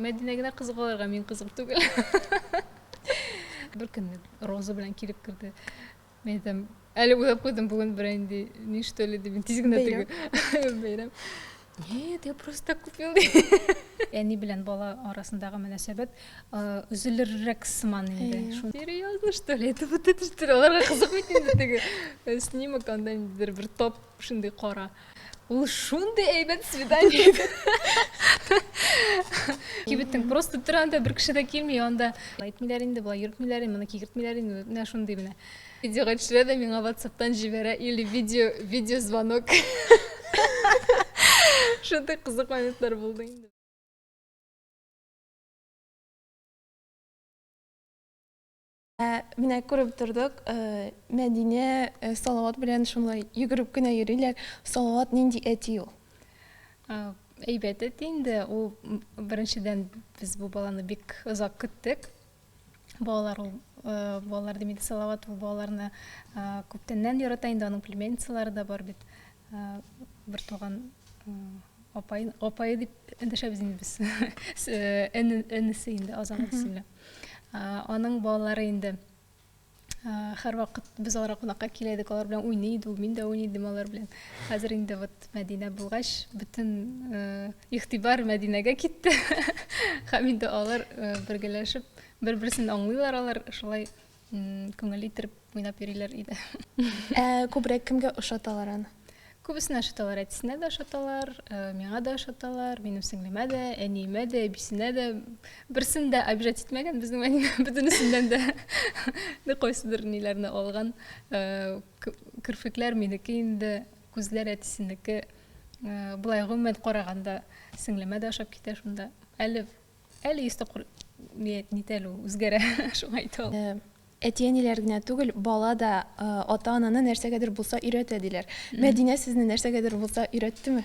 Мәдинәгә кызык аларга мин кызык түгел. Бер көнне Роза белән килеп керде. Мен әйтәм, әле уйлап куйдым бүген бер инде ни что ли дип тиз генә теге бәйрәм. Нет, я просто купил. Әни белән бала арасындагы мөнәсәбәт үзелеррәк сыман инде. Серьезно, что ли? Это вот это что? Аларга кызык бит инде теге снимок анда индер бер топ шундый кара. Ул шундый әйбәт свидание. Кибеттең просто торганда бер кеше дә килми, анда әйтмиләр инде, болай йөртмиләр, моны кигертмиләр инде, менә шундый менә. Видеога төшерә дә миңа WhatsApp-тан җибәрә или видеозвонок. Шундый кызык моментлар булды инде. Менә күреп тордык, Мәдинә Салават белән шулай йөгереп кенә йөриләр. Салават нинди әти ул? Әйбәт әти инде. Ул беренчедән без бу баланы бик озак көттек. Балалар демәде Салават ул балаларны күптәннән ярата инде, аның племянницалары да бар бит. Бер туган апай дип эндәшәбез инде без. Энесе инде Азамат исемле. Аның балалары инде һәрвакыт без аларга кунакка килә идек, алар белән уйный иде, мин дә уйный идем алар белән. Хәзер инде вот Мәдинә булгач, бөтен игътибар Мәдинәгә китте. Һәм инде алар бергәләшеп, бер-берсен аңлыйлар, алар шулай күңел итеп уйнап йөриләр иде. Күбрәк кемгә ошаталар аны? Күбесенә ошаталар, әтисенә дә ошаталар, миңа да ошаталар, минем сеңлемә дә, әниемә дә, әбисенә дә. Берсен дә обижать итмәгән, безнең Мәдинә бөтенесеннән дә кайсыдыр ниләрне алган. Кирпекләр минеке инде, күзләр әтисенеке. Булай гомумән караганда сеңлемә дә ошап китә шунда. Әле йөз тапкыр нитәлү үзгәрә, шуңа әйтә алам. Әти-әниләр генә түгел, бала да ата-ананы нәрсәгәдер булса өйрәтә диләр. Мәдинә сезне нәрсәгәдер булса өйрәттеме?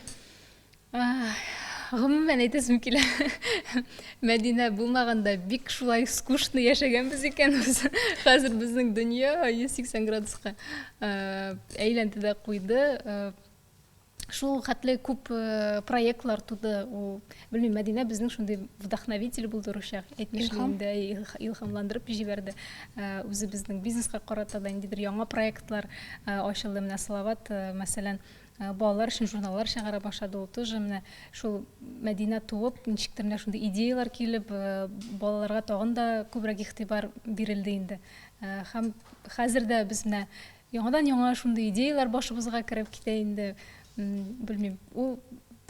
Гомумән әйтәсем килә. Мәдинә булмаганда бик шулай скучно яшәгәнбез икәнбез. Хәзер безнең дөнья 180 градуска әйләнде дә куйды. Шул хәтле күп проектлар туды. Белмим, Мәдинә безнең шундый вдохновитель булды рушак. Әйтмешли илһамландырып җибәрде. Үзе безнең бизнеска карата да индидер яңа проектлар ачылды. Менә Салават, мәсәлән, балалар өчен журналлар чыгара башлады. Ул тоже менә шул Мәдинә туып, ничектер менә шундый идеялар килеп, балаларга тагын да күбрәк игътибар бирелде инде. Һәм хәзер дә без менә яңадан-яңа шундый идеялар башыбызга кереп китә инде. Белмим, ул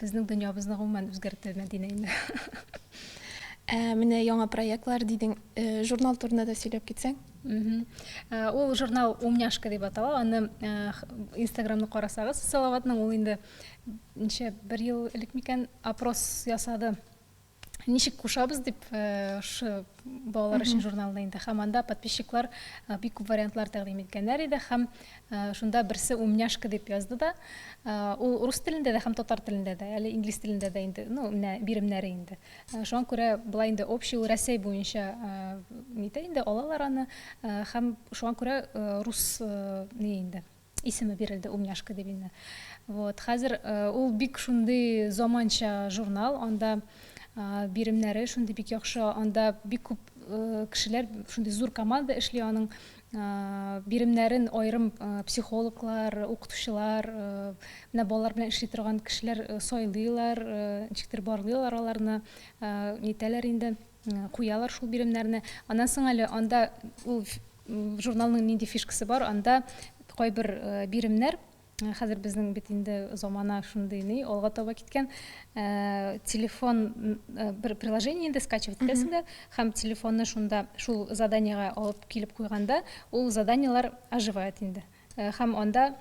безнең дөньябызны гомумән үзгәртте Мәдинә инде. Менә яңа проектлар дидең, журнал турында да сөйләп китсәң? Ул журнал «Умняшка» дип атала. Аны Инстаграмны карасагыз, Салаватның ул инде ничә бер ел элек микән опрос ясады. Ничек кушабыз дип балалар өчен журналда инде. Һәм анда подписчиклар бик күп вариантлар тәкъдим иткәннәр иде. Һәм шунда берсе «Умняшка» дип язды да. Ул рус телендә дә һәм татар телендә дә, әле инглиз телендә дә инде, менә биремнәре инде. Шуңа күрә булай инде общий Россия буенча нитә инде алалар аны. Һәм шуңа күрә рус инде исеме бирелде «Умняшка» дип инде. Вот, хәзер ул бик шундый заманча журнал, анда биремнәре шундый бик яхшы, анда бик күп кешеләр, шундый зур команда эшли, аның биремнәрен айрым психологлар, укытучылар, менә балалар белән эшли торган кешеләр сайлыйлар, ничектер барлыйлар аларны, нитәләр инде, куялар шул биремнәрне. Аннан соң әле анда ул журналның нинди фишкасы бар, анда кайбер биремнәр, хәзер безнең бит инде замана шундый алга таба киткән, телефон бер приложение инде скачивать итәсеңдә, һәм телефонны шунда шул заданиега алып килеп куйганда, ул заданиелар оживает инде. Һәм анда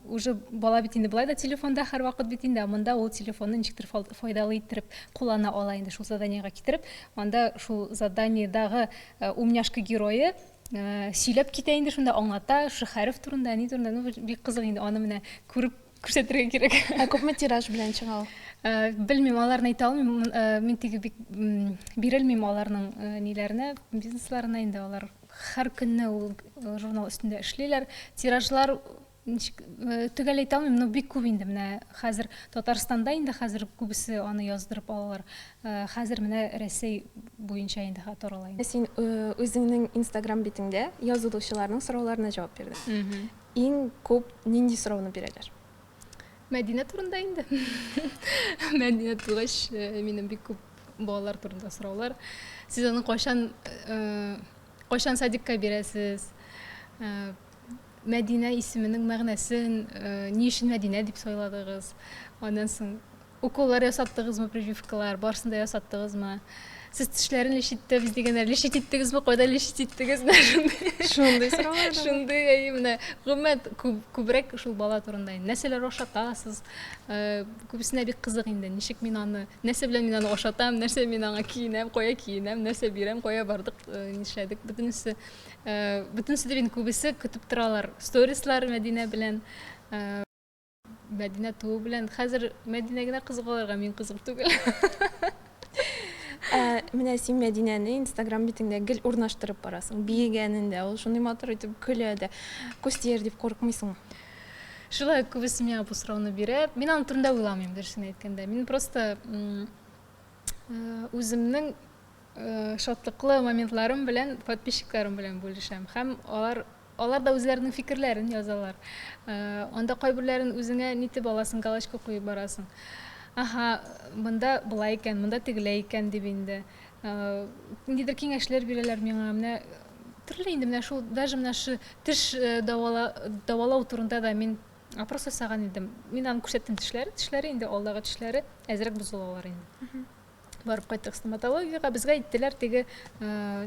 уже бала бит инде булай да телефонда һәрвакыт бит инде, монда ул телефонны ничектер файдалы иттереп куллана ала инде шул заданиега китереп, анда шул заданиедагы «Умняшка» герое сөйләп китә инде, шунда аңлата, шу хәреф турында, ни турында, бик кызык инде, аны менә күреп күрсәтергә кирәк. Күпме тираж белән чыга ул? Белмим, аларны әйтә алмыйм, мин теге бик бирелмим аларның ниләренә, бизнесларына инде, алар һәр көнне ул журнал өстендә эшлиләр. Тиражлар төгәл әйтә алмыйм, но бик күп инде менә хәзер Татарстанда инде хәзер күбесе аны яздырып алалар. Хәзер менә Рәсәй буенча инде тарала инде. Син үзеңнең Instagram битеңдә язылучыларның сорауларына җавап бирдең. Иң күп нинди сорауны бирәләр? Мәдинә турында инде. Мәдинә тугач, минем бик күп балалар турында сораулар. Сез аны кайчан садикка бирәсез? Мәдинә исеменең мәгънәсен, ни өчен Мәдинә дип сайладыгыз? Аннан соң уколлар ясаттыгызмы, прививкалар, барсын да ясаттыгызмы? Сез тешләрен лишиттегез дигәннәр, лишит иттегезме, кайда лишит иттегез? Шундый сораулар. Шундый, менә гомумән күбрәк шул бала турында. Нәрсәләр ашатасыз? Күбесенә бик кызык инде. Ничек мин аны, нәрсә белән мин аны ашатам, нәрсә мин аңа киенәм, кая киенәм, нәрсә бирәм, кая бардык, нишләдек. Бөтенесе дип инде күбесе көтеп торалар. Сторислар Мәдинә белән, Мәдинә туу белән. Хәзер Мәдинә генә кызыгаларга, мин кызык түгел. Менә син Мәдинәне Instagram битеңдә гел урнаштырып барасың. Биегәнендә ул шундый матур итеп көлә дә. Күстер дип куркмыйсыңмы? Шулай күбесе миңа бу сорауны бирә. Мин аны турында уйламыйм, дөресен әйткәндә. Мин просто үземнең шатлыклы моментларым белән подписчикларым белән бүлешәм. Һәм алар да үзләренең фикерләрен язалар. Анда кайберләрен үзеңә нитеп аласың, галочка куеп барасың. Аха, монда булай икән, монда тегеләй икән дип инде. Ниндидер киңәшләр бирәләр миңа. Менә төрле инде менә шул, даже менә шу теш давалау турында да мин опрос ясаган идем. Мин аны күрсәттем тешләре инде алдагы тешләре әзрәк бозылалар инде. Барып кайттык стоматологиягә, безгә иттеләр теге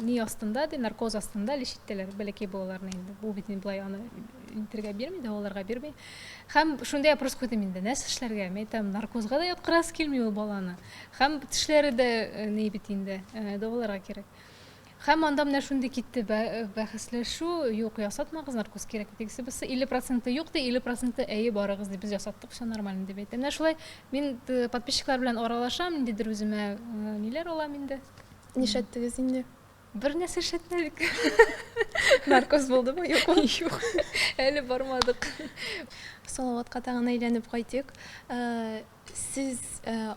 ни астында, наркоз астында лишиттеләр, бәләкәй балаларны инде. Бу бит булай аны интергә бирми, даваларга бирми. Һәм шундый опрос куйдым инде, нәрсә эшләргә? Мен әйтәм, наркозга да яткырасы килми ул баланы. Һәм тешләре дә ни бит инде, даваларга кирәк. Һәм анда менә шундый китте бәхәсләшү, юк, ясатмагыз, наркоз кирәк. Тегесе 50% юк ди, 50% әйе барыгыз дип без ясаттык, все нормально дип әйтә. Менә шулай мин подписчиклар белән аралашам, ниндидер үземә ниләр алам инде. Нишләттегез инде? Бер нәрсә эшләтмәдек. Наркоз булдымы, юкмы? Юк. Әле бармадык. Салаватка тагын әйләнеп кайтыйк. Сез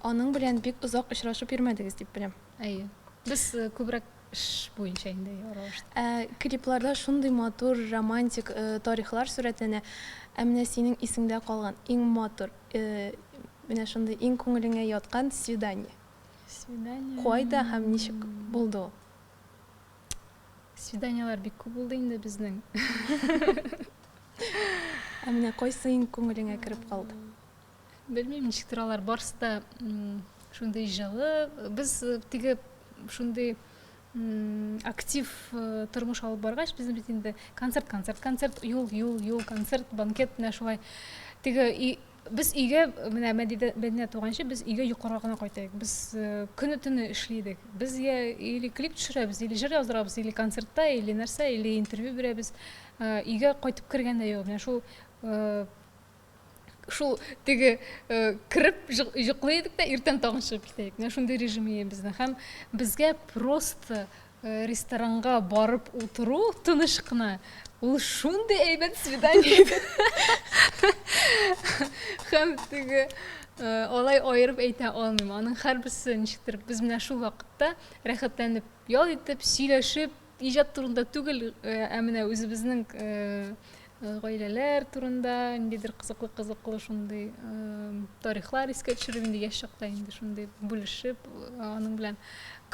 аның белән бик озак очрашып йөрмәдегез дип беләм. Әйе. Без күбрәк эш буенча инде аралаштык. Клипларда шундый матур, романтик тарихлар сурәтләнә. Менә синең исеңдә калган иң матур, менә шундый иң күңелеңә яткан свидание. Свидание. Кайда һәм ничек булды ул? Свиданиялар бик күп булды инде безнең. Менә кайсы иң күңелеңә кереп калды? Белмим, ничектер алар барсы да шундый җылы. Без теге шундый актив тормыш алып баргач, безнең бит инде концерт, юл, концерт, банкет менә шулай. Теге без өйгә менә Мәдинә туганчы, без өйгә юкарыга гына кайтайык. Біз көне-төне эшлидек. Без или клип төшерәбез, или җыр яздырабыз, или концертта, или нәрсә, или интервью бирәбез. Өйгә кайтып кергәндә юк. Менә шул теге кирип йоклыйдык та иртән тагын чыгып китәйек. Менә шундый режим безнең. Һәм безгә просто ресторанга барып утыру тыныч кына. Ул шундый әйбәт свидание иде. Һәм теге алай аерып әйтә алмыйм. Аның һәрберсе ничектер без менә шул вакытта рәхәтләнеп, ял итеп, сөйләшеп, иҗат турында түгел, менә үзебезнең гаиләләр турында, ниндидер кызыклы шундый тарихлар искә төшереп, инде яшь чакта инде шундый бүлешеп, аның белән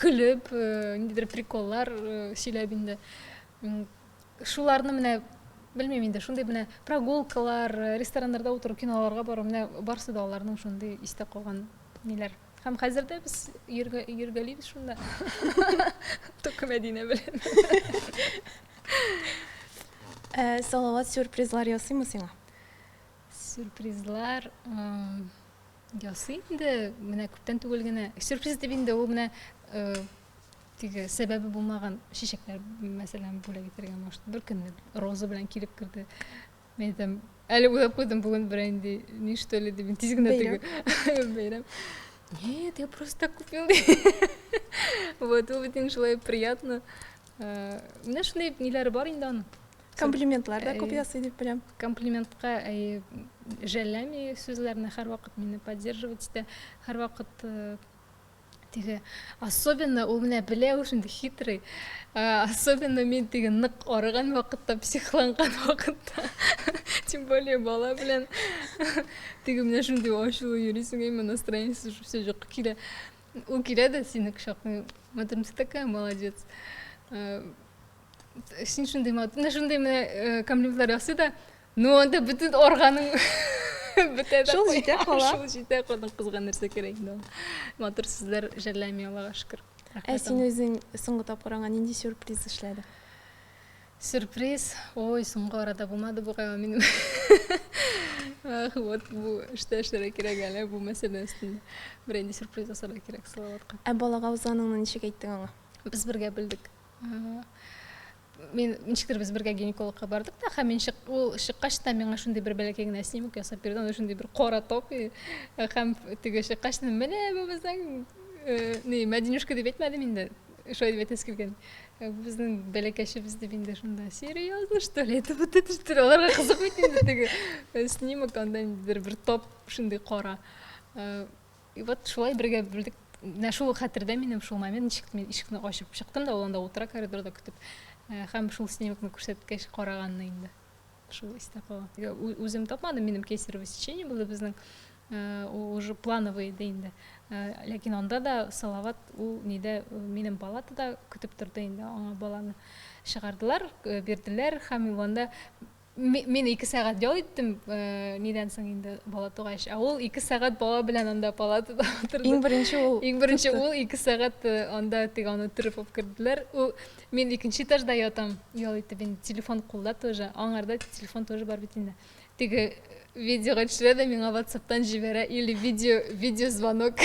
көлеп, ниндидер приколлар сөйләп инде. Шуларны менә белмим инде, шундый менә прогулкалар, рестораннарда утырып, киноларга бару, менә барсы да аларның шундый истә калган ниләр. Һәм хәзер дә без йөргәлибез шунда. Только Мәдинә белән. Салават сюрпризлар ясыймы сиңа? Сюрпризлар ясый инде, менә күптән түгел генә. Сюрприз дип инде ул менә теге сәбәбе булмаган чәчәкләр, мәсәлән, бүләк итәргә машты. Бер көнне роза белән килеп кирде. Мен әйтәм, әле уйлап куйдым, бүген бер инде ни что ли дип, тиз генә теге бәйрәм. Нет, я просто купил. Вот, ул бит шулай приятно. Менә шундый ниләре бар инде аның. Комплиментлар да күп ясый дип беләм. Комплиментка жәлләми сүзләрне һәрвакыт мине поддерживать итә. Һәрвакыт теге особенно ул менә белә ул шундый хитрый. Особенно мен теге нык арыган вакытта, психланган вакытта. Тем более бала белән теге менә шундый ачулы йөрисең, именно настроениесе все жок килә. Ул килә дә сине кочаклый. Матым, ты такая молодец. Син шундый менә комплиментлар ясый да, ну анда бөтен органың бетә дә. Шул җитә кала. Шул җитә кала, кызган нәрсә кирәк инде. Матур сүзләр жәлләми, Аллага шөкер. Син үзең соңгы тапкырыңа нинди сюрприз эшләдең? Сюрприз. Ой, соңгы арада булмады бу гайва минем. Вот бу эшләргә кирәк әле бу мәсьәлә өстендә. Бер инде сюрприз ясарга кирәк Салаватка. Балага узганыңны ничек әйттең аңа? Без бергә белдек. Мен ничектер без бергә гинекологка бардык та, һәм ул чыккач та миңа шундый бер бәләкәй генә снимок ясап бирде, анда шундый бер кара топ, һәм теге чыккач та менә бу безнең Мәдинюшка дип әйтмәдем инде. Шулай дип әйтәсе килгән. Безнең бәләкәчебез дип инде шунда. Серьезно, что ли? Это вот это что ли? Аларга кызык бит инде теге снимок, анда бер топ шундый кара. И вот шулай бергә белдек. Менә шул хәтердә минем шул момент, ничек мен ишекне ачып чыктым да, ул анда утыра коридорда көтеп. Һәм шул снимкны күрсәткәч караганны инде. Шул истә кала. Үзем тапмадым, минем кесарево сечение булды безнең. Уже плановый иде инде. Ләкин анда да Салават ул нидә минем палатада көтеп торды инде. Аңа баланы чыгардылар, бирделәр һәм анда мен 2 сәгать ял иттем, нидән соң инде бала тугач. Ул 2 сәгать бала белән анда палатада утырды. Иң беренче ул 2 сәгать анда теганы төреп алып керделәр. Мен 2нче этажда ятам, ял итеп, телефон кулда тоже. Аңарда телефон тоже бар бит инде. Теге видеога төшерә дә миңа WhatsApp-тан җибәрә или видео звонок.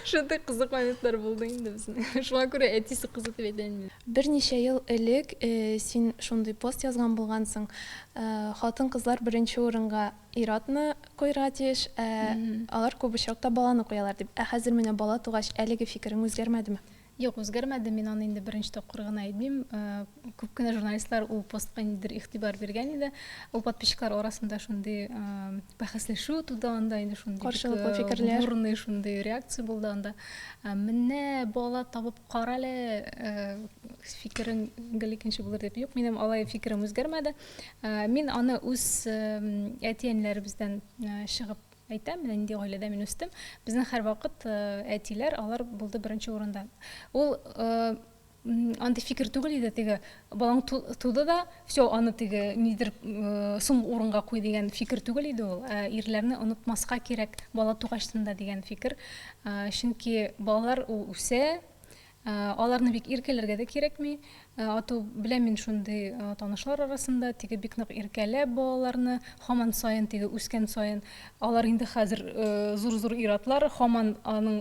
Шундай кызык моментлар булды инде безнең. Шуңа күрә әтисе кызы дип әйтәм. Берничә ел элек син шундый пост язган булгансың. Хатын-кызлар беренче урынга ир-атны куярга тиеш, алар күп очракта баланы куялар дип. Хәзер менә бала тугач, әлеге фикерең үзгәрмәдеме? Юк, үзгәрмәде. Мин аны инде беренче тапкыр гына әйтмим. Күп кенә журналистлар ул постка ниндидер игътибар биргән иде. Ул подписчиклар арасында шундый бәхәсләшү туды, анда инде шундый каршылыклы фикерләр, бурный шундый реакция булды анда. Менә бала табып кара әле, фикерең икенче булыр дип. Юк, минем алай фикерем үзгәрмәде. Мин аны үз әти-әниләребездән чыгып әйтәм, менә нинди гаиләдә мин үстем. Безнең һәрвакыт әтиләр, алар булды беренче урында. Ул андый фикер түгел иде, теге балаң туды да, все, аны теге нидер соң урынга куй дигән фикер түгел иде ул. Ирләрне онытмаска кирәк бала тугачтында дигән фикер. Чөнки балалар үсә, аларны бик иркәләргә дә кирәкми. Ату беләм мин шундый танышлар арасында теге бик нык иркәләп балаларны, һаман сайын теге үскән сайын алар инде хәзер зур-зур иратлар, һаман аның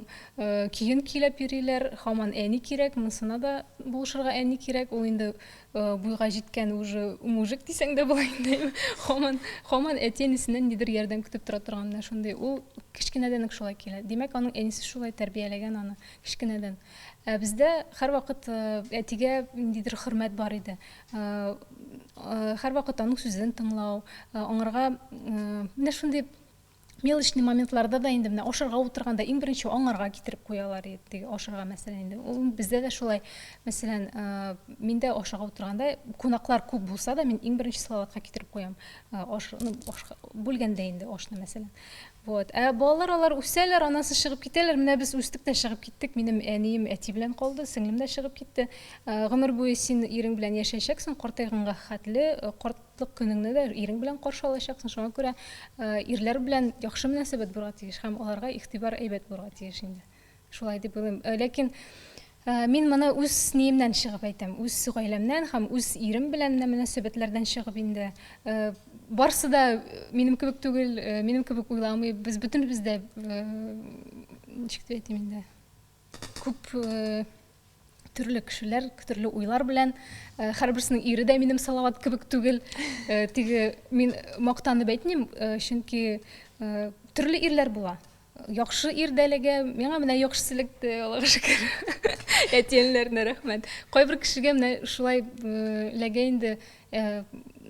киен килеп йөриләр, һаман әни кирәк, монысына да булышырга әни кирәк. Ул инде буйга җиткән уже мужик дисәң дә була инде. Һаман әти-әнисеннән нидер ярдәм көтеп тора торганда шундый. Ул кичкенәдән үк шулай килә. Димәк, аның әнисе шулай тәрбияләгән аны кичкенәдән. Бездә һәрвакыт әтигә нидер хөрмәт бар иде. Һәрвакыт аның сүзен тыңлау, аңарга менә шундый мелочный моментларда да инде менә ашарга утырганда иң беренче аңарга китереп куялар иде. Ашарга мәсәлән инде. Ул бездә дә шулай. Мәсәлән, миндә ашарга утырганда кунаклар күп булса да, мин иң беренче Салаватка китереп куям. Бүлгәндә инде ашны мәсәлән. Вот. Балалар алар үсәләр, анасы чыгып китәләр. Менә без үстек тә чыгып киттек. Минем әнием әти белән калды, сеңлем дә чыгып китте. Гомер буе син ирең белән яшәячәксең, картайганга хәтле, картлык көнеңне дә ирең белән каршы алачаксың. Шуңа күрә ирләр белән яхшы мөнәсәбәт булырга тиеш һәм аларга игътибар әйбәт булырга тиеш инде. Шулай дип уйлыйм. Ләкин мин моны үз ниемнән чыгып әйтәм, үз гаиләмнән һәм үз ирем белән мөнәсәбәтләрдән чыгып инде. Барсы да минем кебек түгел, минем кебек уйламый. Без бөтенбез дә ничек дип әйтим инде. Күп төрле кешеләр, төрле уйлар белән, һәрберсенең ире дә минем Салават кебек түгел. Теге мин мактанып әйтмим, чөнки төрле ирләр була. яхшы ирдәлегә, миңа менә яхшы селекте, Аллага шөкер. Әтиәннәренә рәхмәт. Кайбер кешегә менә шулай ләгә инде,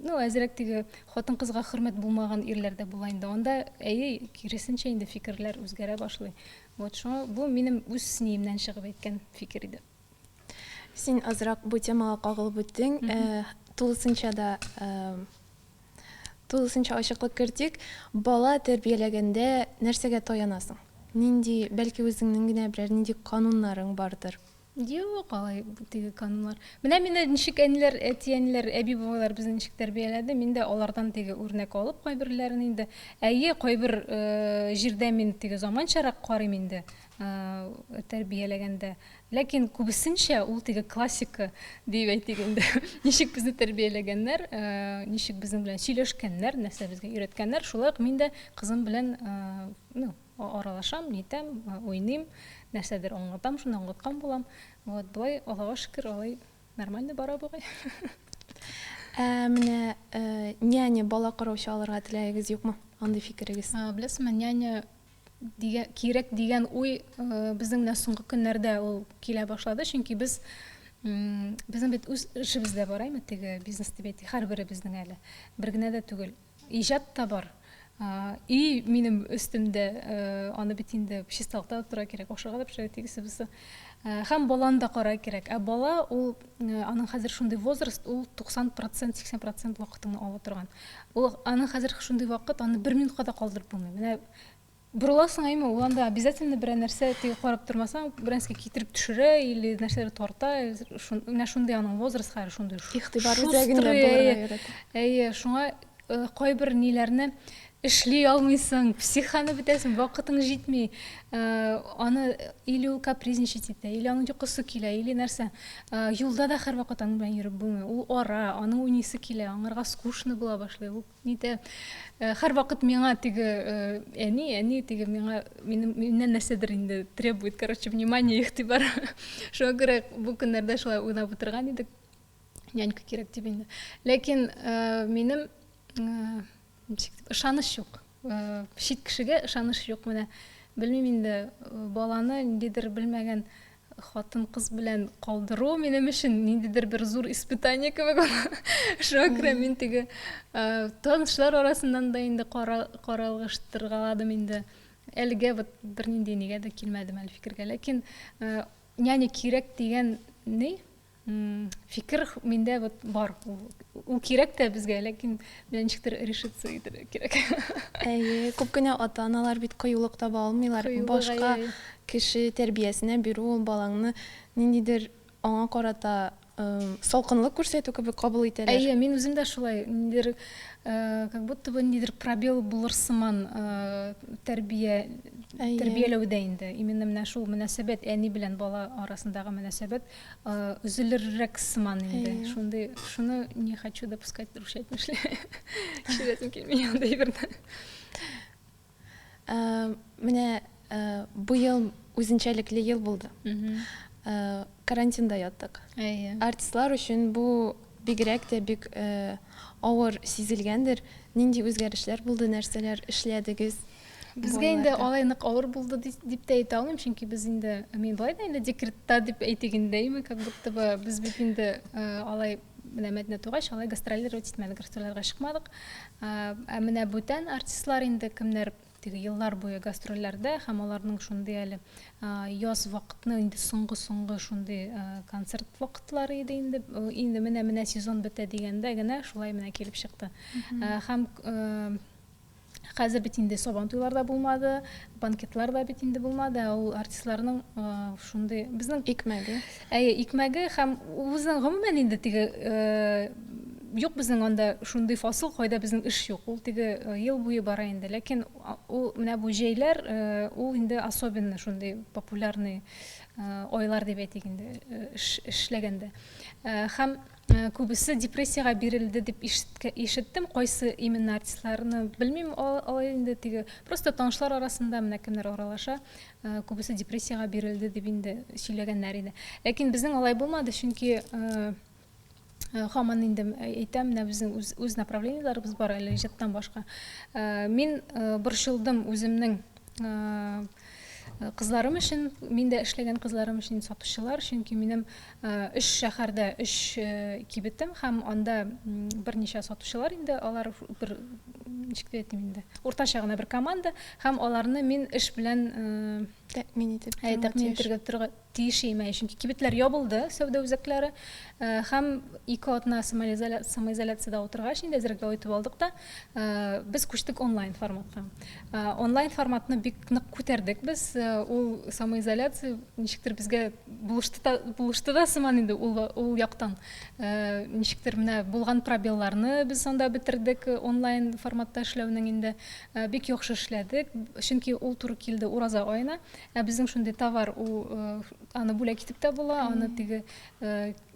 ну, әзрәк теге хатын-кызга хөрмәт булмаган ирләр дә була инде. Анда әйе, киресенчә инде фикерләр үзгәрә башлый. Вот шуңа бу минем үз синеемнән чыгып әйткән фикер иде. Син азрак бу темага кагылып үттең. Тулысынча ачыклык кертик. Бала тәрбияләгәндә нәрсәгә таянасың? Нинди, бәлки үзеңнең генә берәр нинди кануннарың бардыр? Юк, алай теге канунлар. Менә мине ничек әниләр, әти-әниләр, әби-бабалар безне ничек тәрбияләде, мин дә алардан теге үрнәк алып кайберләрен инде. Әйе, кайбер җирдә мин теге заманчарак карыйм инде тәрбияләгәндә. Ләкин күбесенчә ул теге классика дип әйтик инде. Ничек безне тәрбияләгәннәр, ничек безнең белән сөйләшкәннәр, нәрсә безгә өйрәткәннәр, шулай ук мин дә кызым белән аралашам, нитәм, уйныйм, нәрсәдер аңлатам, шуны аңлаткан булам. Вот, болай, Аллага шөкер, алай нормально бара бугай. Менә няня бала караучы алырга теләгегез юкмы? Андый фикерегез? Беләсезме, няня кирәк дигән уй безнең менә соңгы көннәрдә ул килә башлады, чөнки безнең бит үз эшебездә бар, теге бизнес дип әйтик, һәрберебезнең әле. Бер генә дә түгел. Иҗат та бар. И минем өстемдә аны бит инде чисталыкта тора кирәк, ашарга да пешерә тигезебез. Һәм баланы да карар кирәк. Бала ул аның хәзер шундый возраст, ул 90%, 80% вакытын ала торган. Ул аның хәзер шундый вакыт, аны 1 минутка да калдырып булмый. Менә бурыласың айма, ул анда обязательно бер нәрсә теге карап тормасаң, беренсе китереп төшерә или нәрсәләр тарта, менә шундый аның возраст хәзер шундый. Игътибар үзәгендә булырга кирәк. Әйе, шуңа кайбер ниләрне эшли алмыйсың, психаны бетәсең, вакытың җитми, аны или ул капризничать итә, или аның йокысы килә, или нәрсә. Юлда да һәрвакыт аның белән йөреп булмый. Ул ара, аның уйныйсы килә, аңарга скучно була башлый. Ул нитә, һәрвакыт миңа теге әни теге миннән нәрсәдер инде требует, короче, внимание, игътибар. Шуңа күрә бу көннәрдә шулай уйлап утырган идек. Нянька кирәк дип инде. Ләкин минем ышаныч юк. Чит кешегә ышаныч юк. Менә белмим инде, баланы ниндидер белмәгән хатын-кыз белән калдыру минем өчен ниндидер бер зур испытание кебек. Шуңа күрә мин теге танышлар арасыннан да инде каралгыштыргаладым инде. Әлегә вот бер нинди нигә дә килмәдем әле фикергә. Ләкин няня кирәк дигән фикер миндә вот бар. Ул кирәк тә безгә, ләкин белән ничектер решиться кирәк. Әйе, күп кенә ата-аналар бит кыюлык таба алмыйлар. Башка кеше тәрбиясенә бирү ул балаңны ниндидер аңа карата салкынлык күрсәтү кебек кабул итәләр. Әйе, мин үзем дә шулай, ниндидер как будто бы ниндидер пробел булыр сыман тәрбияләүдә инде. Именно менә шул мөнәсәбәт әни белән бала арасындагы мөнәсәбәт үзелеррәк сыман инде. Шуны не хочу допускать нарушать мышле. Ширәтем килми анда берне. Менә бу ел үзенчәлекле ел булды. Карантинда яттык. Артистлар өчен бу бигрәк тә бик авыр сизелгәндер. Нинди үзгәрешләр булды, нәрсәләр эшләдегез? Безгә инде алай нык авыр булды дип тә әйтә алмыйм, чөнки без инде мин былай да инде декретта дип әйтегендәйме, как будто бы без бит инде алай менә Мәдинә тугач, алай гастрольләр итмәдек, гастрольләргә чыкмадык. Менә бүтән артистлар инде кемнәр теге еллар буе гастрольләрдә һәм аларның шундый әле яз вакытны инде соңгы шундый концерт вакытлары иде инде менә сезон бетә дигәндә генә шулай менә килеп чыкты. Һәм хәзер бит инде сабантуйлар да булмады, банкетлар да бит инде булмады. Ул артистларның шундый безнең икмәге. Әйе, икмәге һәм үзенең гомумән инде теге юк безнең анда шундый фасыл, кайда безнең эш юк. Ул теге ел буе бара инде, ләкин ул менә бу җәйләр ул инде особенно шундый популярный ойлар дип әйтик инде эшләгәндә. Һәм күбесе депрессиягә бирелде дип ишеттем. Кайсы именно артистларны белмим, алай инде теге просто танышлар арасында менә кемнәр аралаша, күбесе депрессиягә бирелде дип инде сөйләгәннәр иде. Ләкин безнең алай булмады, чөнки һаман инде әйтәм, менә безнең үз направлениеләребез бар әле иҗаттан башка. Мин борчылдым үземнең кызларым өчен, мин дә эшләгән кызларым өчен сатучылар, чөнки минем 3 шәһәрдә 3 кибетем һәм анда берничә сатучылар инде, алар бер ничек дип әйтим инде, уртача гына бер команда һәм аларны мин эш белән тәэмин итеп тәэмин итәргә тиеш име, чөнки кибетләр ябылды, сәүдә үзәкләре һәм 2 атна самоизоляциядә утыргач инде әзрәк итеп алдык та без күчтек онлайн форматка. Онлайн форматны бик нык күтәрдек без, ул самоизоляция ничектер безгә булышты да сыман инде ул яктан. Ничектер менә булган пробелларны без анда бетердек онлайн форматта эшләүнең инде бик яхшы эшләдек, чөнки ул туры килде ураза аена. Безнең шундый товар, аны бүләк итеп тә була, аны теге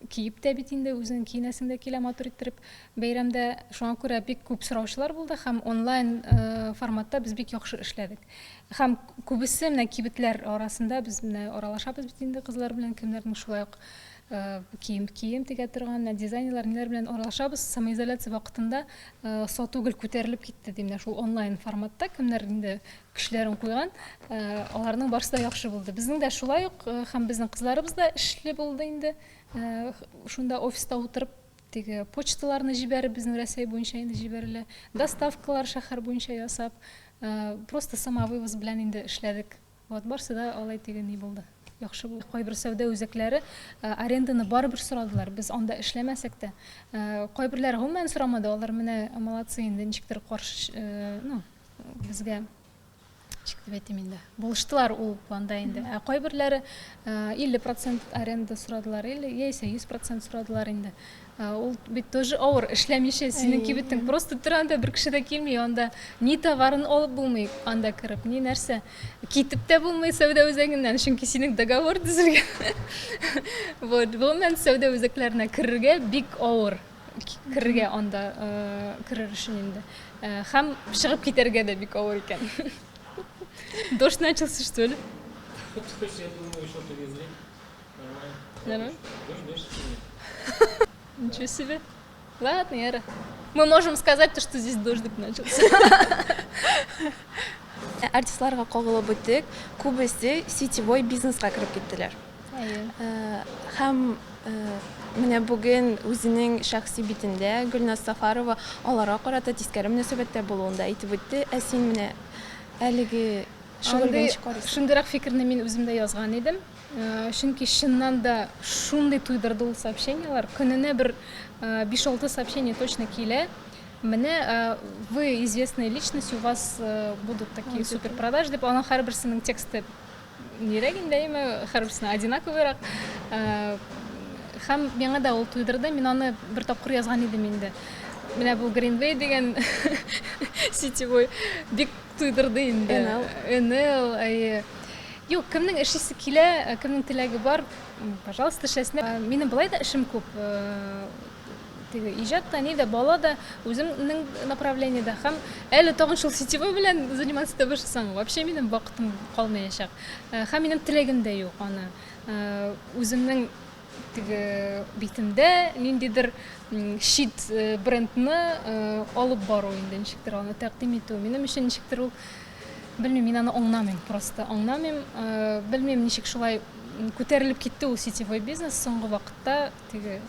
киеп тә бит инде үзең киенәсең дә килә матур иттереп. Бәйрәмдә шуңа күрә бик күп сораучылар булды һәм онлайн форматта без бик яхшы эшләдек. Һәм күбесе менә кибетләр арасында без менә аралашабыз бит инде кызлар белән, кемнәрнең шулай ук кием тигә торган, дизайнерлар ниләр белән аралашабыз. Самоизоляция вакытында сату гел күтәрелеп китте димә, шул онлайн форматта кемнәр инде кешеләрен куйган, аларның барысы да яхшы булды. Безнең дә шулай ук һәм безнең кызларыбыз да эшле булды инде. Шунда офиста утырып теге почталарны җибәреп, безнең Россия буенча инде җибәрелә, доставкалар шәһәр буенча ясап, просто самовывоз белән инде эшләдек. Вот барысы да алай тигән ни булды. Яхшы булды. Кайбер сәүдә үзәкләре аренданы барыбер сорадылар, без анда эшләмәсәк тә. Кайберләр гомумән сорамады, алар менә молодцы инде, ничектер каршы, безгә ничек дип әйтим инде, булыштылар ул планда инде. Кайберләре 50% аренда сорадылар, яисә 100% сорадылар инде. Ул бит тоже авыр, эшләмичә синең кибетең просто торганда бер кеше дә килми, анда ни товарын алып булмый, анда кереп, ни нәрсә китеп тә булмый сәүдә үзәгеннән, чөнки синең договор төзелгән. Вот, гомумән сәүдә үзәкләренә керергә бик авыр, керергә анда керер өчен инде. Һәм чыгып китәргә дә бик авыр икән. Дождь начался, что ли? Я думаю, что-то везли. Нормально? Дождь. Ничего себе. Ладно, Яра. Мы можем сказать то, что здесь дождик начался. Артистларга кагылып үттек, күбесе сетевой бизнеска кирип киттеләр. Һәм менә бүген үзенең шәхси битендә Гөлназ Сафарова аларга карата тискәре мөнәсәбәттә булуында әйтеп үтте. Син менә әлеге шөгыльгә чыгарсың. Шундыйрак фикерне мин үзем дә язган идем. Чөнки чыннан да шундый туйдырды ул сообщениялар. Көненә бер 5-6 сообщения точно килә. Менә вы известная личность, у вас будут такие супер продажи дип, аның һәрберсенең тексты нирәк инде, һәрберсенә одинаковыйрак. Һәм миңа да ул туйдырды, мин аны бер тапкыр язган идем инде. Менә бу Greenway дигән сетевой бик туйдырды инде. НЛ. Юк, кемнең эшлисе килә, кемнең теләге бар, пожалуйста, эшләсен. Минем былай да эшем күп. Теге иҗатта, ни дә, бала да, үземнең направлениедә һәм әле тагын шул сетевой белән заниматься да башlasаң, вообще минем вакытым калмаячак. Һәм минем теләгем дә юк аны. Үземнең теге битемдә ниндидер шит брендны алып бару инде, ничектер аны тәкъдим итү. Минем өчен ничектер ул, белмим, мин аны аңламыйм, просто аңламыйм. Белмим, ничек шулай күтәрелеп китте ул сетевой бизнес соңгы вакытта. Теге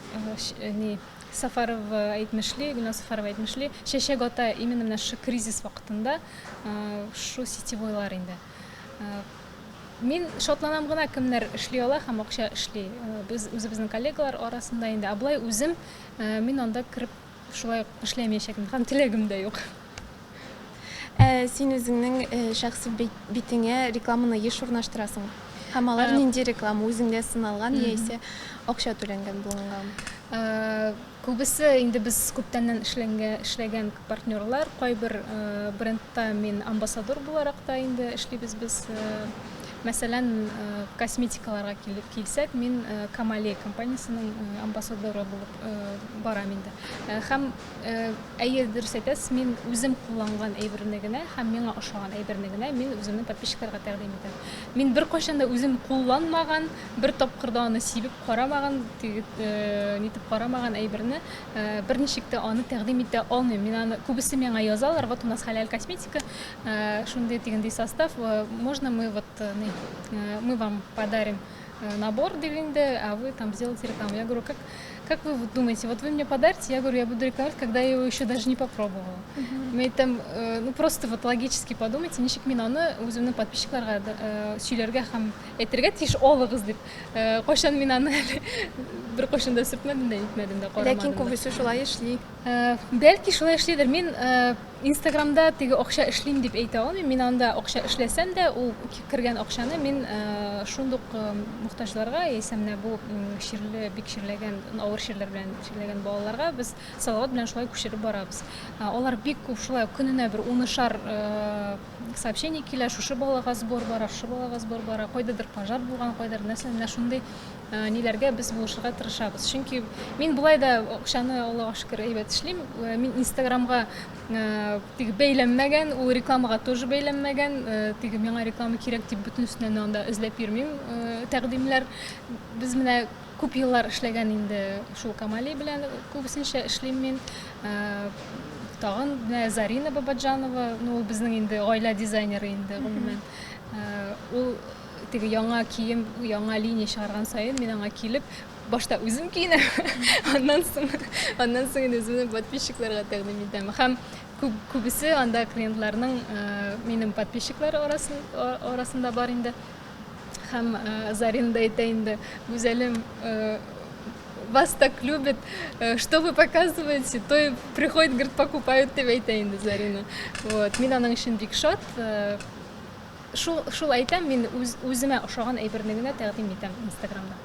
Сафарова әйтмешли, Гөлназ Сафарова әйтмешли, чәчәк ата именно менә шу кризис вакытында шу сетевойлар инде. Мин шатланам гына, кемнәр эшли ала һәм акча эшли. Без үзебезнең коллегалар арасында инде. Аблай үзем мин анда кирип шулай эшләмәячәкмен һәм теләгем дә юк. Син үзеңнең шәхси битеңә рекламаны еш урнаштырасың. Һәм алар нинди реклама үзеңдә сыналган яисә акча түләнгән булган? Күбесе инде без күптәннән эшләгән партнерлар, кайбер брендта мин амбассадор буларак та инде эшлибез без. Мәсәлән, косметикаларга килсәк, мин Камали компаниясенең амбассадоры булып барам инде. Һәм әйе, дөрес әйтәсез, мин үзем кулланган әйберне генә һәм миңа ошаган әйберне генә мин үземнең подписчикларга тәкъдим итәм. Мин бер кайчан да үзем кулланмаган, бер тапкырда аны сибеп карамаган, нитеп карамаган әйберне берничек тә аны тәкъдим итә алмыйм. Мин аны күбесе миңа язалар, вот у нас халяль косметика, шундый дигәндәй состав, можно мы мы вам подарим набор дегенде, а вы там сделаете рекламу. Я говорю, как вы думаете, вот вы мне подарите, я говорю, я буду рекламировать, когда я его еще даже не попробовала. Мен там, ну просто вот логически подумайте, ничек мин аны үземнең подписчикларга сөйләргә һәм әйтергә тиеш алыгыз дип. Кайчан мин аны бер кайчан да сөртмәдем дә, итмәдем дә, карамадым. Ләкин күбесе шулай эшли. Бәлки шулай эшлидер. Мин Инстаграмда теге акча эшлим дип әйтә алмыйм. Мин анда акча эшләсәм дә, ул кергән акчаны мин шундук мохтаҗларга, яисә менә бу бик ширләгән, авыр ширләр белән ширләгән балаларга без Салават белән шулай күчереп барабыз. Алар бик күп шулай көненә бер 10-шар сообщение килә, шушы балага сбор бара, шушы балага сбор бара, кайдадыр пожар булган, кайдадыр нәрсә, менә шундый ниләргә без булышырга тырышабыз. Чөнки мин булай да акчаны Аллага шөкер әйбәт эшлим. Мин Инстаграмга теге бәйләнмәгән, ул рекламага тоже бәйләнмәгән, теге миңа реклама кирәк дип бөтен өстеннән анда эзләп йөрмим. Тәкъдимләр без менә күп еллар эшләгән инде шул Камали белән күбесенчә эшлим мин. Тагын менә Зарина Бабаджанова, ну безнең инде гаилә дизайнеры инде гомумән. Ул теге яңа кием, яңа линия чыгарган саен мин аңа килеп, башта үзем киенәм, аннан соң үземнең подписчикларга тәкъдим итәм. Һәм күбесе анда клиентларның минем подписчиклар арасында бар инде. Һәм Зарина да әйтә инде, "Гүзәлем, вас так любят, что вы показываете, то и приходят, говорит, покупают дип әйтә инде Зарина." Вот, мин аның өчен бик шат. Шул әйтәм, мин үземә ошаган әйберне генә тәкъдим итәм Инстаграмда.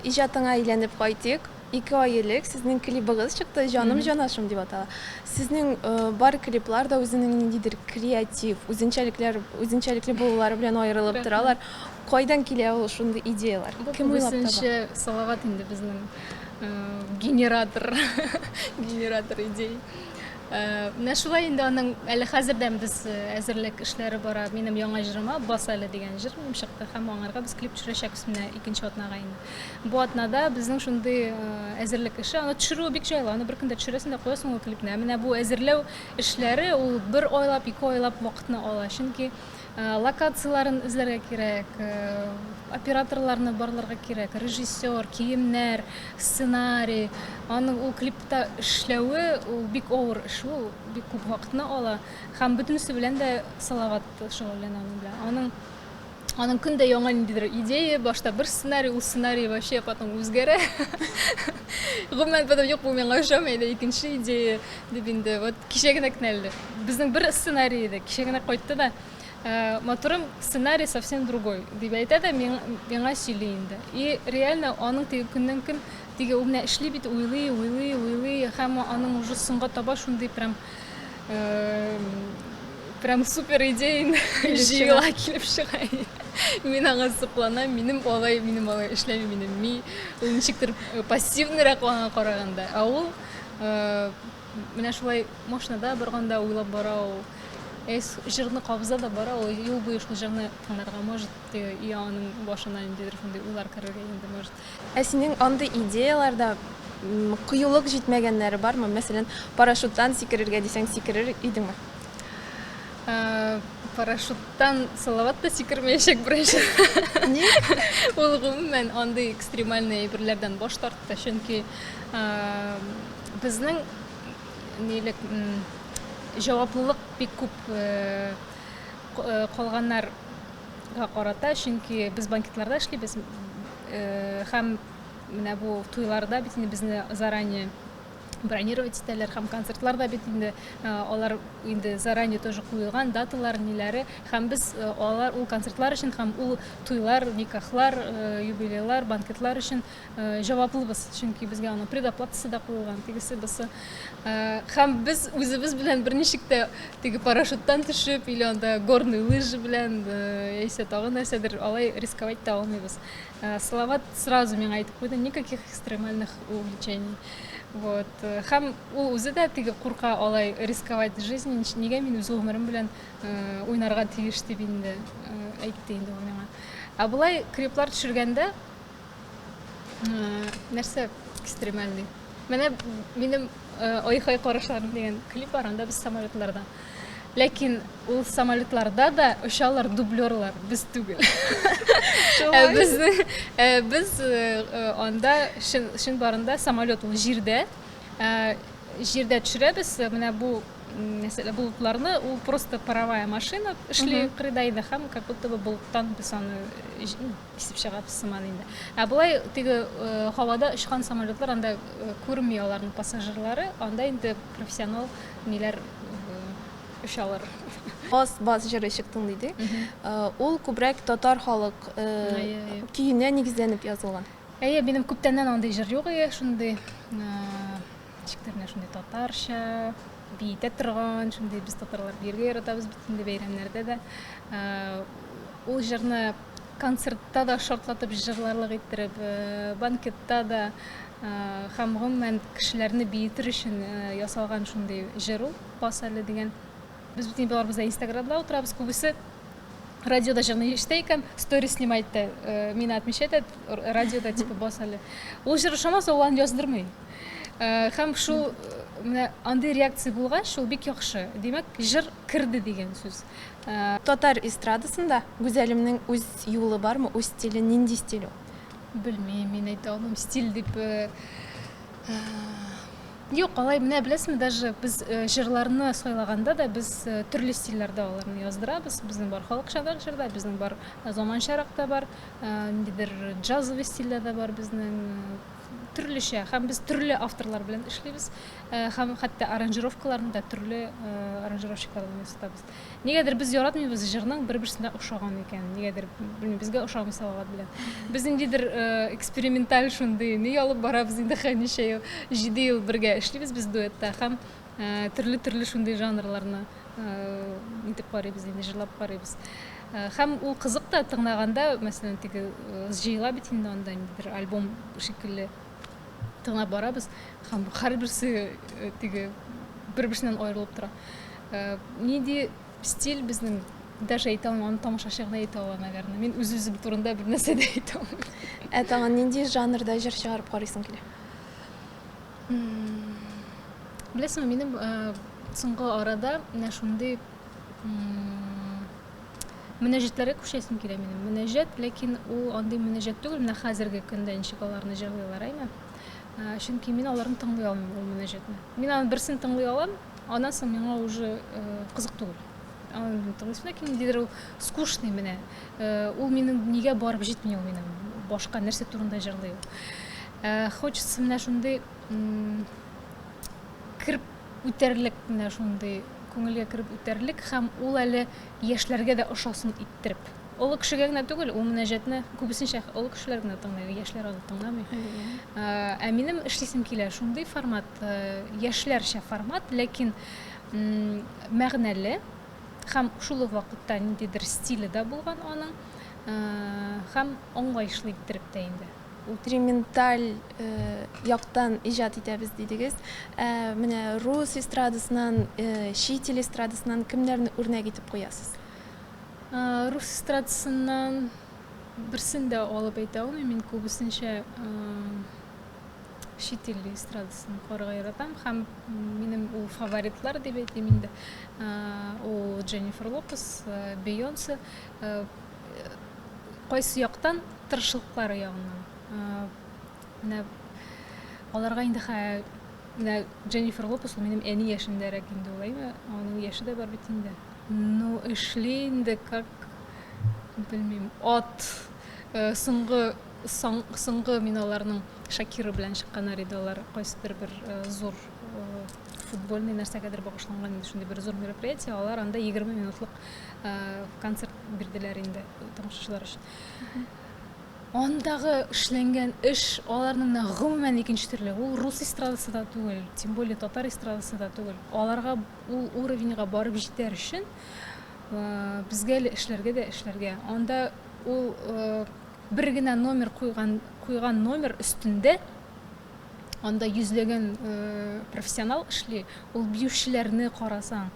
Иҗатыңа әйләнеп кайтыйк. 2 ай элек сезнең клибыгыз чыкты, "Җаным җанашым" дип атала. Сезнең бар клиплар да үзенең ниндидер креатив, үзенчәлекле булулары белән аерылып торалар. Кайдан килә ул шундый идеялар? Кем уйлап таба? Салават инде безнең генератор идей. Менә шулай инде аның әле хәзердән без әзерлек эшләре бара. Минем яңа җырыма "Бас әле" дигән җыр чыкты һәм аңарга без клип төшерәчәкбез менә 2нче атнага инде. Бу атнада безнең шундый әзерлек эше, аны төшерү бик җайлы. Аны бер көндә төшерәсең дә куясың ул клипне. Менә бу әзерләү эшләре ул 1 айлап, 2 айлап вакытны ала. Чөнки локацияларын эзләргә кирәк, операторларны барларга кирәк, режиссер, киемнәр, сценарий. Аны ул клипта эшләүе ул бик авыр эш, ул бик күп вакытны ала. Һәм бөтенесе белән дә Салават шөгыльләнә аның белән. Аның көндә яңа ниндидер идея, башта бер сценарий, ул сценарий вообще потом үзгәрә. Гомумән потом юк, бу миңа ошамый, 2нче идея дип инде. Вот кичә генә кенәлде. Безнең бер сценарий иде, кичә генә кайтты да. Моторым сценарий совсем другой. Дип әйтә дә миңа сөйли инде. И реально аның теге көннән көн теге ул менә эшли бит, уйлый, һәм аның уже соңга таба шундый прям супер идея җыела килеп чыга. Мин аңа сокланам, минем алай эшләми, ул ничектер пассивнырак аңа караганда. Ул менә шулай машинада барганда уйлап бара, ул җырны кабыза да бара, ул юл буе шул җырны тыңларга может, и аның башына ниндидер шундый уйлар керергә инде может. Синең андый идеяларда кыюлык җитмәгәннәре бармы? Мәсәлән, парашюттан сикерергә дисәң, сикерер идеңме? Парашюттан Салават та сикермәячәк беренче. Ник? Ул гомумән андый экстремаль әйберләрдән баш тартты, чөнки безнең җаваплылык бик күп калганнарга карата, чөнки без банкетларда эшлибез һәм менә бу туйларда бит инде безне заранее бронировать итәләр һәм концертлар да бит инде алар инде заранее тоже куелган даталар ниләре һәм без алар ул концертлар өчен һәм ул туйлар, никахлар, юбилейлар, банкетлар өчен җаваплыбыз, чөнки безгә аның предоплатасы да куелган, тигесе бусы. Һәм без үзебез белән берничек тә теге парашюттан төшеп, или анда горный лыжи белән яисә тагын нәрсәдер алай рисковать та алмыйбыз. Салават сразу миңа әйтеп куйды, никаких экстремальных увлечений. Вот. Һәм ул үзе дә теге курка алай рисковать жизнь, нигә мин үз гомерем белән уйнарга тиеш дип инде әйтте инде ул миңа. Ә болай клиплар төшергәндә нәрсә экстремальный. Менә минем ой-хой карашларым дигән клип бар, анда без самолетларда. Ләкин ул самолетларда да очалар дублерлар, без түгел. Без анда шин барында самолет ул җирдә төшерәбез. Менә бу мәсәлә болытларны ул просто паровая машина эшли кырдайда һәм как будто бы болыттан без аны исеп чыгабыз сыман инде. Ә болай теге һавада очкан самолетлар анда күрми аларның пассажирлары, анда инде профессионал ниләр очалар. Баз җыры чыктың диде. Ул күбрәк татар халык көенә нигезләнеп язылган. Әйе, минем күптәннән андый җыр юк иде, шундый чиктерне шундый татарча, биетә торган, шундый без татарлар биргә яратабыз бит инде бәйрәмнәрдә дә. Ул җырны концертта да шартлатып җырларлык иттереп, банкетта да һәм гомумән кешеләрне биетер өчен ясалган шундый җыр ул, пасәле дигән. Без бит барыбыз да Инстаграмда утырабыз, күбесе радиода җырны ишетә икән, сторис снимать та, мине отмечать радиода типа басали. Ул җыр шамасы ул аны яздырмый. Һәм шул менә андый реакция булган, шул бик яхшы. Димәк, җыр кирде дигән сүз. Татар эстрадасында Гүзәлемнең үз юлы бармы, үз стиле, нинди стиле? Белмим, мин әйтә алмыйм, стиль дип. Юк, алай менә беләсезме, даже без җырларны сайлаганда да без төрле стильләрдә аларны яздырабыз. Безнең бар халыкча җырда, безнең бар заманчарак та бар, ниндидер джазовый стильдә дә бар безнең төрлечә. Һәм без төрле авторлар белән эшлибез. Һәм хәтта аранжировкаларны да төрле аранжировщиклар белән ясатабыз. Нигәдер без яратмыйбыз җырның бер-берсенә охшаган икән. Нигәдер белмим, безгә охшамый Салават белән. Без ниндидер эксперименталь шундый, ни алып барабыз инде хәничә ел, 7 ел бергә эшлибез без дуэтта. Һәм төрле шундый жанрларны итеп карыйбыз, инде җырлап карыйбыз. Һәм ул кызык та тыңлаганда, мәсәлән, теге җыела бит инде анда ниндидер альбом шикелле тыңлап барабыз, һәм һәрберсе теге бер-берсеннән аерылып тора. Нинди стиль безнең даже әйтә алмыйм, аны тамашачыга әйтә алмыйм, наверное. Мин үз-үзем турында бер нәрсә дә әйтә алмыйм. Тагын нинди жанрда җыр чыгарып карыйсың килә? Беләсеңме, минем соңгы арада менә шундый мөнәҗәтләргә күчәсем килә минем. Мөнәҗәт, ләкин ул андый мөнәҗәт түгел, менә хәзерге көндә ничек аларны җырлыйлар, әйме? Чөнки мин аларны тыңлый алмыйм ул мөнәҗәтне. Мин аны берсен тыңлый алам, аннан соң миңа уже кызык түгел. Аны тыңлыйсың, ләкин ниндидер ул скучный менә. Ул минем нигә барып җитми ул минем. Башка нәрсә турында җырлый ул. Хочется менә шундый кирип үтәрлек, менә шундый күңелгә кирип үтәрлек һәм ул әле яшьләргә дә ошасын иттереп. Олы кешегә генә түгел, ул мөнәҗәтне күбесенчә олы кешеләр генә тыңлый, яшьләр аны тыңламый. Ә минем эшлисем килә шундый формат, яшьләрчә формат, ләкин мәгънәле һәм шул ук вакытта ниндидер стиле дә булган аның, һәм аңлаешлы иттереп тә инде. Эксперименталь яктан иҗат итәбез дидегез. Менә рус эстрадасыннан, чит ил эстрадасыннан кемнәрне үрнәк итеп куясыз? Рус эстрадасыннан берсен дә алып әйтә алмыйм, мин күбесенчә чит ил эстрадасын карарга яратам һәм минем ул фаворитлар дип әйтим инде. Ул Дженнифер Лопес, Бейонсе, кайсы яктан тырышлыклары ягыннан. Менә аларга инде менә Дженнифер Лопес ул минем әни яшендәрәк инде улаймы, аның яше дә бар бит инде. Ну, эшли инде как, белмим, от соңгы соңгы мин аларның Шакира белән чыкканнар иде, алар кайсыдыр бер зур футбольный нәрсәгәдер багышланган инде, шундый бер зур мероприятие, алар анда 20 минутлык концерт бирделәр инде тамашачылар өчен. Андагы эшләнгән эш аларның гомумән икенче төрле. Ул рус эстрадасы да түгел, тем более татар эстрадасы да түгел. Аларга ул уровеньга барып җитәр өчен безгә эшләргә дә эшләргә. Анда ул бер генә номер куйган номер өстендә анда йөзләгән профессионал эшли. Ул биючеләрне карасаң,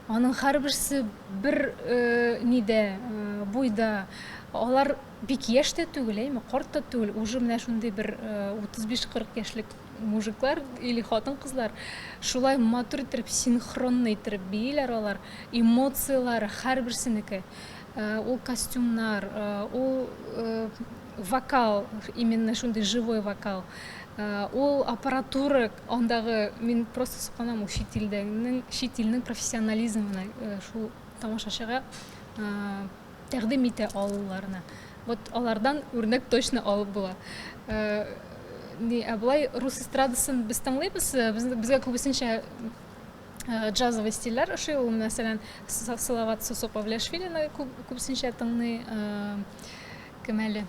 аның һәрберсе бер нидә, буйда. Алар бик яшь тә түгел, әйме, карт та түгел, уже менә шундый бер 35-40 яшьлек мужиклар или хатын-кызлар шулай матур итеп, синхронно итеп бийләр алар, эмоциялары һәрберсенеке. Ул костюмнар, ул вокал, именно шундый живой вокал. Ул аппаратура, андагы мин просто суканам, ул чит илнең профессионализмына шул тамашачыга тәкъдим итә алуларына. Вот алардан үрнәк точно алып була. Булай рус эстрадасын без тыңлыйбыз, безгә күбесенчә джазовый стильләр ошый, ул мәсәлән Салават Сосо-Павлиашвилине күбесенчә тыңлый, кем әле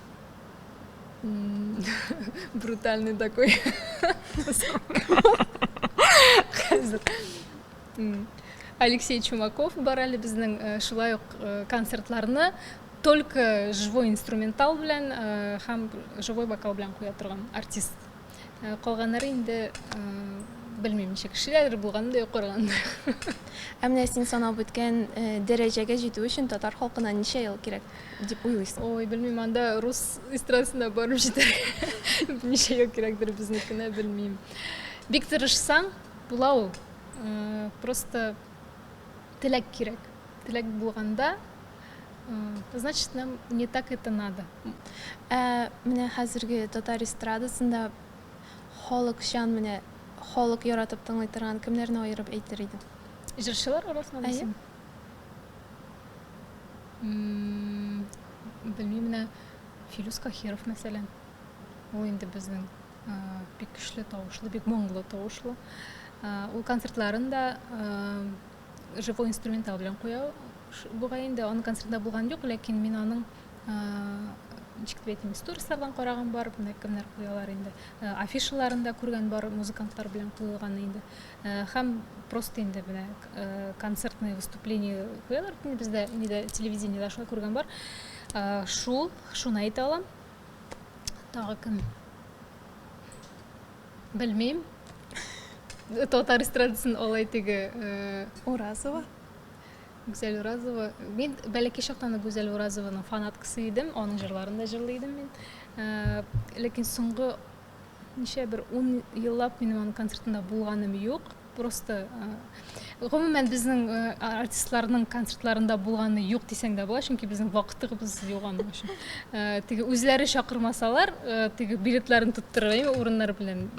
брутальный такой. Алексей Чумаков бар әле безнең шулай ук концертларны только живой инструментал белән һәм живой вокал белән куя торган артист. Калганнары инде белмим ничек кешеләр булганда йокырганда. Менә син санап үткән дәрәҗәгә җитү өчен татар халкына ничә ел кирәк дип уйлыйсың? Ой, белмим, анда рус эстрадасына барып җитәр. Ничә ел кирәктер безнекенә, белмим. Бик тырышсаң, була ул. Просто теләк кирәк. Теләк булганда, значит, нам не так это надо. Менә хәзерге татар эстрадасында халыкчан, менә халык яратып тыңлый торган кемнәрне аерып әйтер идең? Җырчылар арасында дисең? Белмим, менә Филус Кахиров мәсәлән. Ул инде безнең бик көчле тавышлы, бик моңлы тавышлы. Ул концертларында живой инструментал белән куя. Бугай инде аның концертында булган юк, ләкин мин аның ничек дип әйтим, сторислардан караган бар, менә кемнәр куялар инде. Афишаларында күргән бар музыкантлар белән куелган инде. Һәм просто инде менә концертное выступление куялар, бездә нидә телевидениедә шулай күргән бар. Шуны әйтә алам. Тагы кем? Белмим. Татар эстрадасын алай теге Уразова. Гүзәл Уразова. Мин бәләкәй чактан Гүзәл Уразованың фанаткасы идем, аның җырларын да җырлыйдым мин. Ләкин соңгы ничә бер 10 еллап минем аның концертында булганым юк. Просто гомумән безнең артистларның концертларында булганы юк дисәң дә була, чөнки безнең вакытыбыз юк аның өчен. Теге үзләре чакырмасалар, теге билетларын тоттырып, урыннар белән.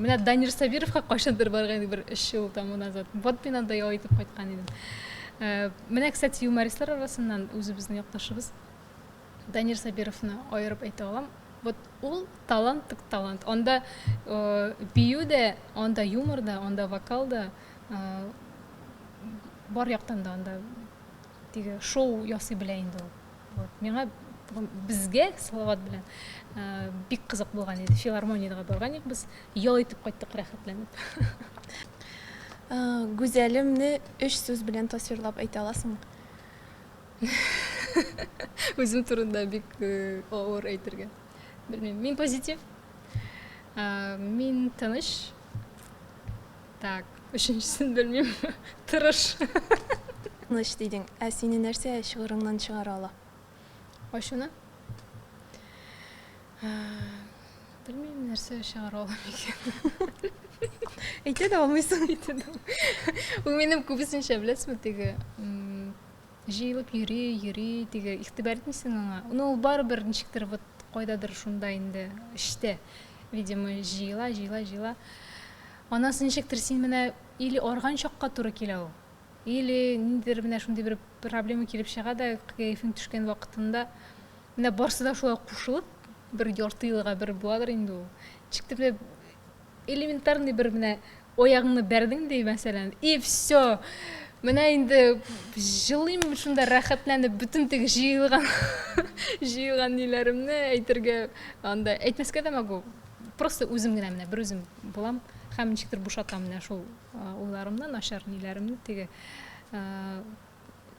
Менә Данир Сабировка кайчандыр барган бер 3 ел тому назад. Вот мин анда ял итеп кайткан идем. Менә, кстати, юмористлар арасыннан үзебезнең якташыбыз Данир Сабировны аерып әйтә алам. Вот ул талант. Анда бию да, анда юмор да, анда вокал да, бар яктан да анда теге шоу ясый белә инде ул. Вот миңа безгә Салават белән бик кызык булган иде. Филармониягә барган идек без, ял итеп кайттык рәхәтләнеп. Гүзәлемне 3 сүз белән тасвирлап әйтә аласыңмы? Үзем турында бик авыр әйтергә. Белмим, мин позитив. Мин тыныч. Так, өченчесен белмим. Тырыш. Тыныч дидең. Сине нәрсә шигырыңнан чыгара ала? Ачуны? Белмим, нәрсә чыгара ала микән. Әйтә дә алмыйсың. Ул минем күбесенчә беләсезме, теге җыелып йөри, теге игътибар итмисең аңа. Ул барыбер ничектер вот кайдадыр шунда инде эштә. Видимо, җыела. Анасы ничектер син менә или арган чакка туры килә ул. Или ниндидер менә шундый бер проблема килеп чыга да, кайфың төшкән вакытында менә барсы да шулай кушылып бер ярты елга бер буладыр инде ул. Чикти менә элементарный бер менә оягыңны бердең ди мәсәлән. И все. Менә инде җылыйм шунда рәхәтләнеп бүтән теге җыелган җыелган ниләремне әйтергә анда әйтмәскә дә могу. Просто үзем генә менә бер үзем булам һәм ничектер бушатам менә шул уйларымны, начар ниләремне теге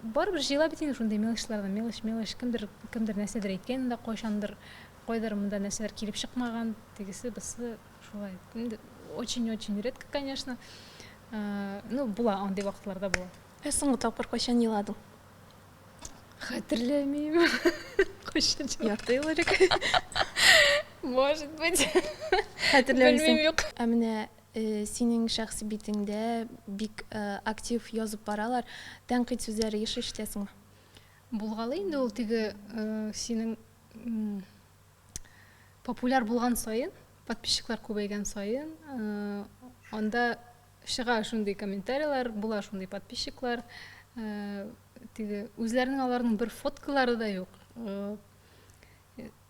барыбер җыела бит инде шундай мелочьлардан, мелочь кемдер нәрсәдер әйткән дә кайчандыр, кайдыр монда нәрсәләр килеп чыкмаган, тегесе бусы шулай. Инде очень редко, конечно. Ну, була андый вакытларда була. Соңгы тапкыр кайчан йыладың? Хәтерләмим. Кайчан? Ярты ел элек. Может быть. Хәтерләмисең. Белмим юк. Ә менә синең шәхси битеңдә бик актив язып баралар. Тәнкыйть сүзләре еш ишетәсеңме? Булгалы инде ул теге синең популяр булган сайын, подписчиклар күбәйгән сайын, анда чыга шундый комментарийлар, була шундый подписчиклар, теге үзләренең аларның бер фоткалары да юк.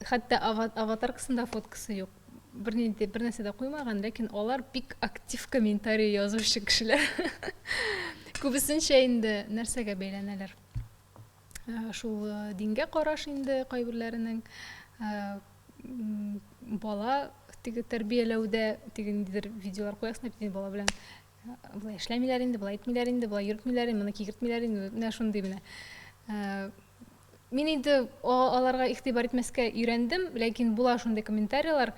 Хәтта аватаркасында фоткасы юк. Бер нәрсә дә куймаган, ләкин алар бик актив комментарий язучы кешеләр. Күбесенчә инде нәрсәгә бәйләнәләр. Шул дингә караш инде кайберләренең бала теге тәрбияләүдә теге ниндидер видеолар куясың дип бала белән булай эшләмиләр инде, булай әйтмиләр инде, булай йөртмиләр инде, моны кигертмиләр инде, менә шундый менә. Мин инде аларга игътибар итмәскә өйрәндем, ләкин була шундый комментарийлар.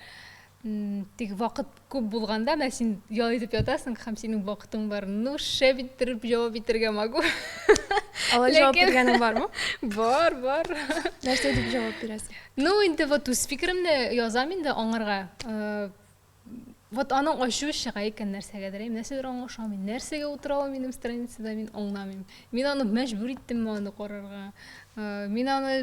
Тик вакыт күп булганда, менә син ял итеп ятасың, һәм синең вакытың бар. Ну, шәп иттереп җавап итәргә могу. Алар җавап биргәнең бармы? Бар. Нәрсә дип җавап бирәсең? Ну, инде вот үз фикеремне язам инде аңарга. Вот аның ачуы чыга икән нәрсәгәдер. Нәрсәдер аңлашамый. Нәрсәгә утыра ул минем страницада мин аңламыйм. Мин аны мәҗбүр иттемме аны карарга. Мин аны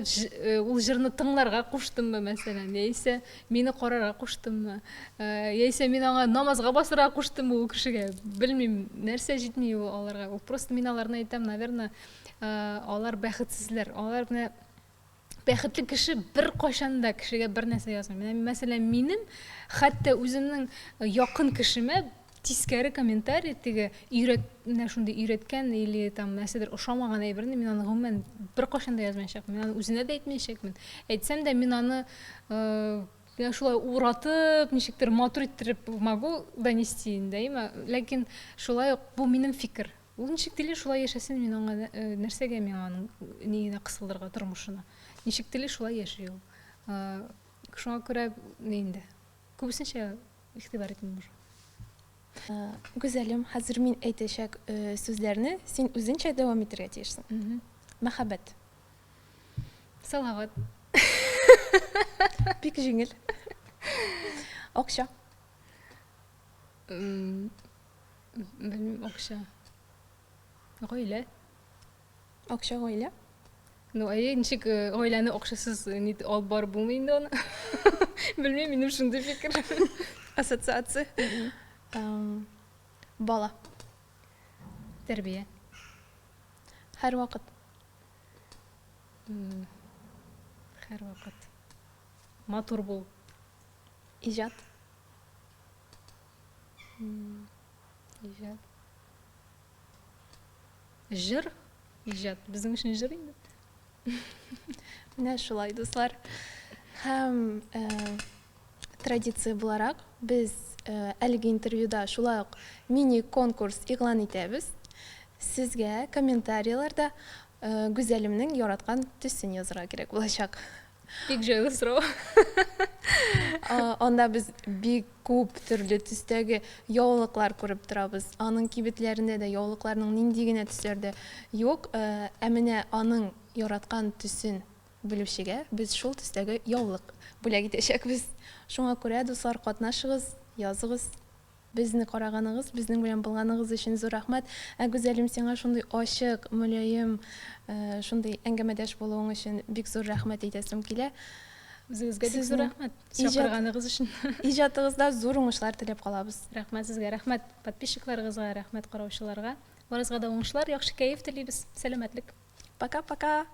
ул җырны тыңларга куштыммы мәсәлән, яисә мине карарга куштыммы, яисә мин аңа намазга басырга куштыммы ул кешегә. Белмим, нәрсә җитми ул аларга. Ул просто мин аларны әйтәм, наверное, алар бәхетсезләр. Алар менә бәхетле кеше бер кайчан да кешегә бер нәрсә язмый. Мәсәлән, минем хәтта үземнең якын кешемә тискәре комментарий теге менә шундый өйрәткән или там нәрсәдер ошамаган әйберне мин аны гомумән бер кайчан да язмаячакмын. Мин аны үзенә дә әйтмәячәкмен. Әйтсәм дә мин аны шулай уратып, ничектер матур иттереп могу донести инде, ләкин шулай ук бу минем фикер. Ул ничек теле шулай яшәсен, мин аңа нәрсәгә мин аның нигенә кысылдырга тормышына. Ничек теле шулай яши ул. Шуңа күрә инде күбесенчә игътибар итмим уже. Гүзәлем, хәзер мин әйтәчәк сүзләрне син үзеңчә дәвам итәргә тиешсең. Мәхәббәт. Салават. Бик җиңел. Акча. Белмим, акча. Гаилә. Акча гаилә. Ну, ничек гаиләне акчасыз алып барып булмый инде аны. Белмим, минем шундый фикер. Ассоциация. Бала. Тәрбия. Һәр вакыт. Һәр вакыт. Матур бул. Иҗат. Иҗат. Җыр. Иҗат. Безнең өчен җыр инде. Менә шулай, дуслар. Һәм традиция буларак без әлеге интервьюда шулай ук мини-конкурс игълан итәбез. Сезгә комментарийларда Гүзәлемнең яраткан төсен язырга кирәк булачак. Бик җайлы сорау. Анда без бик күп төрле төстәге яулыклар күреп торабыз. Аның кибетләрендә дә яулыкларның нинди генә төсләрдә юк. Ә менә аның яраткан төсен белүчегә без шул төстәге яулык бүләк итәчәкбез. Шуңа күрә, дуслар, катнашыгыз, языгыз. Безне караганыгыз, безнең белән булганыгыз өчен зур рәхмәт. Гүзәлем, сиңа шундый ачык, мөлаем, шундый әңгәмәдәш булуың өчен бик зур рәхмәт әйтәсем килә. Сезгә бик зур рәхмәт. Чакырганыгыз өчен. Иҗатыгызда зур уңышлар теләп калабыз. Рәхмәт сезгә, рәхмәт подписчикларыгызга, рәхмәт караучыларга. Барыгызга да уңышлар, яхшы кәеф телибез. Сәламәтлек. Пока-пока.